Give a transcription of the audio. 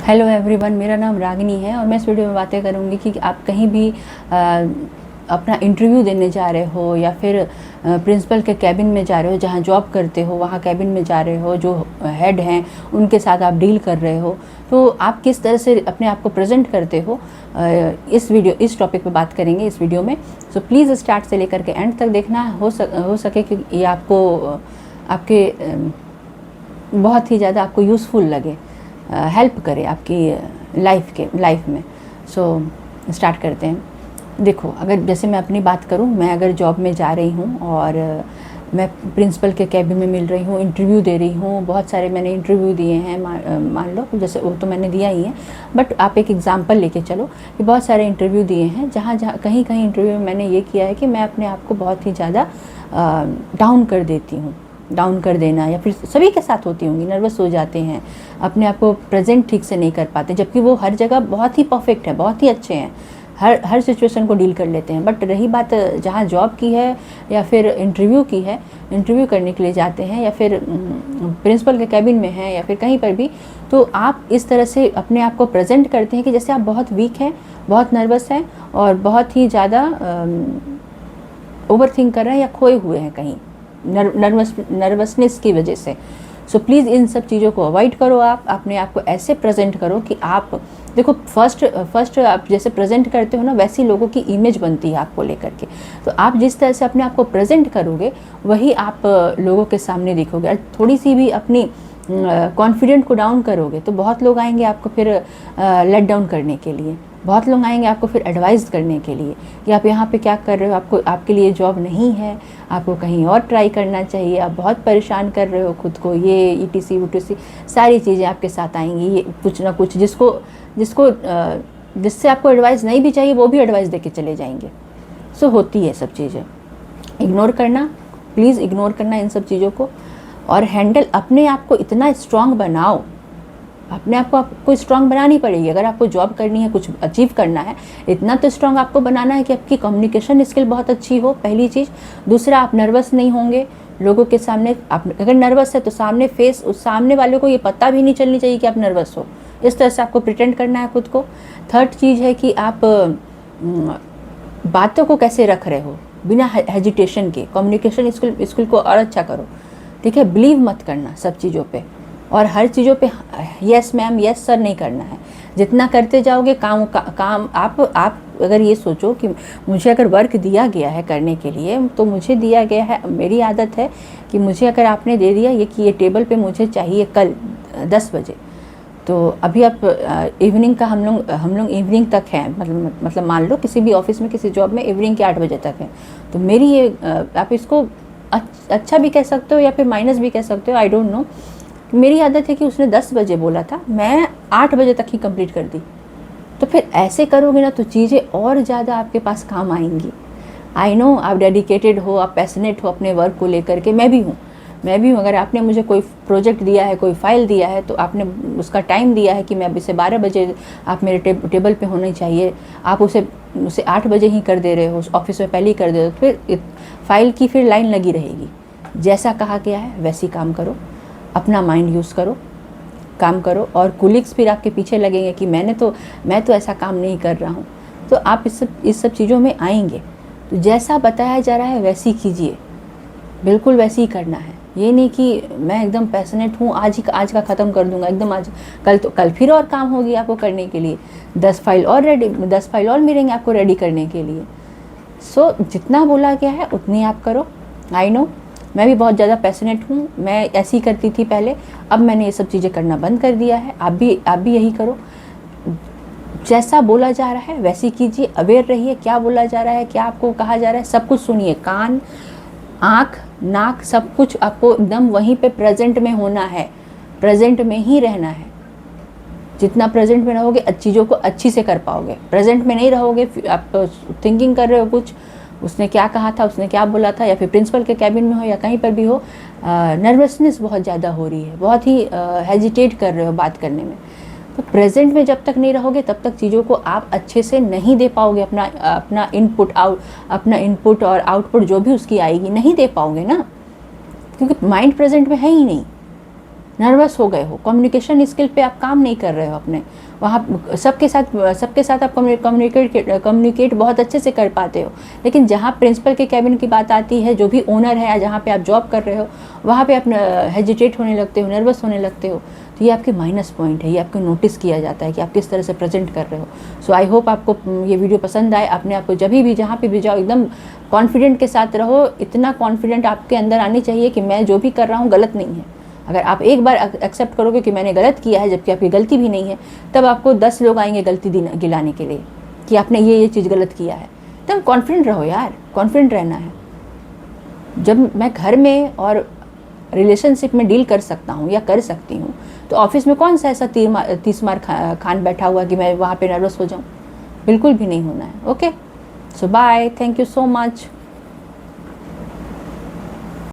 Hello everyone, मेरा नाम रागिनी है और मैं इस वीडियो में बातें करूंगी कि आप कहीं भी अपना इंटरव्यू देने जा रहे हो या फिर प्रिंसिपल के कैबिन में जा रहे हो, जहां जॉब करते हो वहां कैबिन में जा रहे हो, जो हेड हैं उनके साथ आप डील कर रहे हो, तो आप किस तरह से अपने आप को प्रेजेंट करते हो, इस टॉपिक पे बात करेंगे इस वीडियो में। सो प्लीज़ स्टार्ट से लेकर के एंड तक देखना, हो सके कि ये आपको आपके बहुत ही ज़्यादा आपको यूज़फुल लगे, हेल्प करे आपकी लाइफ में। सो स्टार्ट करते हैं। देखो, अगर जैसे मैं अपनी बात करूं, मैं अगर जॉब में जा रही हूं और मैं प्रिंसिपल के कैबिन में मिल रही हूं, इंटरव्यू दे रही हूं, बहुत सारे मैंने इंटरव्यू दिए हैं, मान लो जैसे वो तो मैंने दिया ही है, बट आप एक एग्जांपल लेके चलो कि बहुत सारे इंटरव्यू दिए हैं जहाँ कहीं इंटरव्यू में मैंने ये किया है कि मैं अपने आप को बहुत ही ज़्यादा डाउन कर देती हूँ। डाउन कर देना, या फिर सभी के साथ होती होंगी, नर्वस हो जाते हैं, अपने आप को प्रेजेंट ठीक से नहीं कर पाते, जबकि वो हर जगह बहुत ही परफेक्ट है, बहुत ही अच्छे हैं, हर सिचुएशन को डील कर लेते हैं। बट रही बात जहाँ जॉब की है या फिर इंटरव्यू की है, इंटरव्यू करने के लिए जाते हैं या फिर प्रिंसिपल के कैबिन में हैं या फिर कहीं पर भी, तो आप इस तरह से अपने आप को प्रेजेंट करते हैं कि जैसे आप बहुत वीक हैं, बहुत नर्वस हैं और बहुत ही ज़्यादा ओवर थिंक कर रहे हैं या खोए हुए हैं कहीं नर्वसनेस की वजह से। सो प्लीज़ इन सब चीज़ों को अवॉइड करो। आप अपने आप को ऐसे प्रेजेंट करो कि आप देखो, फर्स्ट आप जैसे प्रेजेंट करते हो ना, वैसी लोगों की इमेज बनती है आपको लेकर के। तो आप जिस तरह से अपने आप को प्रेजेंट करोगे वही आप लोगों के सामने दिखोगे। और थोड़ी सी भी अपनी कॉन्फिडेंट को डाउन करोगे तो बहुत लोग आएंगे आपको फिर लेट डाउन करने के लिए, बहुत लोग आएंगे आपको फिर एडवाइस करने के लिए कि आप यहाँ पे क्या कर रहे हो, आपके लिए जॉब नहीं है, आपको कहीं और ट्राई करना चाहिए, आप बहुत परेशान कर रहे हो खुद को, ये ईटीसी वुटीसी सारी चीज़ें आपके साथ आएंगी। ये कुछ ना कुछ जिससे आपको एडवाइस नहीं भी चाहिए वो भी एडवाइस देके चले जाएंगे। सो होती है सब चीज़ें, इग्नोर करना, प्लीज़ इग्नोर करना इन सब चीज़ों को। और हैंडल अपने आप को इतना स्ट्रांग बनाओ, अपने आप को आपको स्ट्रांग बनानी पड़ेगी। अगर आपको जॉब करनी है, कुछ अचीव करना है, इतना तो स्ट्रांग आपको बनाना है कि आपकी कम्युनिकेशन स्किल बहुत अच्छी हो, पहली चीज़। दूसरा, आप नर्वस नहीं होंगे लोगों के सामने। आप अगर नर्वस है तो सामने वाले को ये पता भी नहीं चलनी चाहिए कि आप नर्वस हो। इस तरह से आपको प्रिटेंड करना है खुद को। थर्ड चीज़ है कि आप बातों को कैसे रख रहे हो बिना हेजिटेशन के। कम्युनिकेशन स्किल को और अच्छा करो, ठीक है। बिलीव मत करना सब चीज़ों पे, और हर चीज़ों पे यस मैम यस सर नहीं करना है। जितना करते जाओगे काम आप अगर ये सोचो कि मुझे अगर वर्क दिया गया है करने के लिए, तो मुझे दिया गया है, मेरी आदत है कि मुझे अगर आपने दे दिया ये कि ये टेबल पे मुझे चाहिए कल 10 बजे, तो अभी आप इवनिंग का हम लोग इवनिंग तक हैं, मतलब मान लो किसी भी ऑफिस में, किसी जॉब में इवनिंग के 8 बजे तक है, तो मेरी ये आप इसको अच्छा भी कह सकते हो या फिर माइनस भी कह सकते हो, आई डोंट नो। मेरी आदत है कि उसने 10 बजे बोला था, मैं 8 बजे तक ही कंप्लीट कर दी। तो फिर ऐसे करोगे ना तो चीज़ें और ज़्यादा आपके पास काम आएंगी। आई नो आप डेडिकेटेड हो, आप पैशनेट हो अपने वर्क को लेकर के, मैं भी हूँ। अगर आपने मुझे कोई प्रोजेक्ट दिया है, कोई फाइल दिया है, तो आपने उसका टाइम दिया है कि मैं अब इसे 12 बजे आप मेरे टेबल पे होनी चाहिए, आप उसे 8 बजे ही कर दे रहे हो, ऑफिस में पहले ही कर दे रहे हो, फिर फाइल की फिर लाइन लगी रहेगी। जैसा कहा गया है वैसे ही काम करो, अपना माइंड यूज़ करो, काम करो, और कुलीग्स फिर आपके पीछे लगेंगे कि मैं तो ऐसा काम नहीं कर रहा हूँ। तो आप इस सब चीज़ों में आएंगे। तो जैसा बताया जा रहा है वैसे ही कीजिए, बिल्कुल वैसे ही करना है। ये नहीं कि मैं एकदम पैशनेट हूँ, आज का ख़त्म कर दूंगा एकदम, आज कल फिर और काम होगी आपको करने के लिए, 10 फाइल और मिलेंगे आपको रेडी करने के लिए। सो जितना बोला गया है उतनी आप करो। आई नो मैं भी बहुत ज़्यादा पैशनेट हूँ, मैं ऐसी ही करती थी पहले, अब मैंने ये सब चीज़ें करना बंद कर दिया है। आप भी यही करो, जैसा बोला जा रहा है वैसे ही कीजिए, अवेयर रहिए क्या बोला जा रहा है, क्या आपको कहा जा रहा है, सब कुछ सुनिए, कान आँख नाक सब कुछ आपको एकदम वहीं पे प्रेजेंट में होना है, प्रेजेंट में ही रहना है। जितना प्रेजेंट में रहोगे चीज़ों को अच्छी से कर पाओगे। प्रेजेंट में नहीं रहोगे, आप थिंकिंग कर रहे हो कुछ, उसने क्या कहा था, उसने क्या बोला था, या फिर प्रिंसिपल के कैबिन में हो या कहीं पर भी हो, नर्वसनेस बहुत ज़्यादा हो रही है, बहुत ही हेजिटेट कर रहे हो बात करने में। तो प्रेजेंट में जब तक नहीं रहोगे तब तक चीज़ों को आप अच्छे से नहीं दे पाओगे। अपना इनपुट और आउटपुट जो भी उसकी आएगी नहीं दे पाओगे ना, क्योंकि माइंड प्रेजेंट में है ही नहीं। नर्वस हो गए हो, कम्युनिकेशन स्किल पे आप काम नहीं कर रहे हो अपने, वहाँ सबके साथ आप कम्युनिकेट बहुत अच्छे से कर पाते हो, लेकिन जहाँ प्रिंसिपल के कैबिन की बात आती है, जो भी ओनर है या जहाँ पे आप जॉब कर रहे हो, वहाँ पे आप हेजिटेट होने लगते हो, नर्वस होने लगते हो, तो ये आपके माइनस पॉइंट है, ये आपको नोटिस किया जाता है कि आप किस तरह से प्रेजेंट कर रहे हो। सो आई होप आपको ये वीडियो पसंद आए। अपने आप को जब भी जहाँ पे भी जाओ एकदम कॉन्फिडेंट के साथ रहो, इतना कॉन्फिडेंट आपके अंदर आनी चाहिए कि मैं जो भी कर रहा हूँ गलत नहीं है। अगर आप एक बार एक्सेप्ट करोगे कि मैंने गलत किया है, जबकि आपकी गलती भी नहीं है, तब आपको 10 लोग आएंगे गलती गिलाने के लिए कि आपने ये चीज़ गलत किया है। तब कॉन्फिडेंट रहो यार, कॉन्फिडेंट रहना है। जब मैं घर में और रिलेशनशिप में डील कर सकता हूँ या कर सकती हूँ, तो ऑफिस में कौन सा ऐसा 30 मार खान बैठा हुआ कि मैं वहाँ पे नर्वस हो जाऊँ? बिल्कुल भी नहीं होना है। Okay, so bye, thank you so much.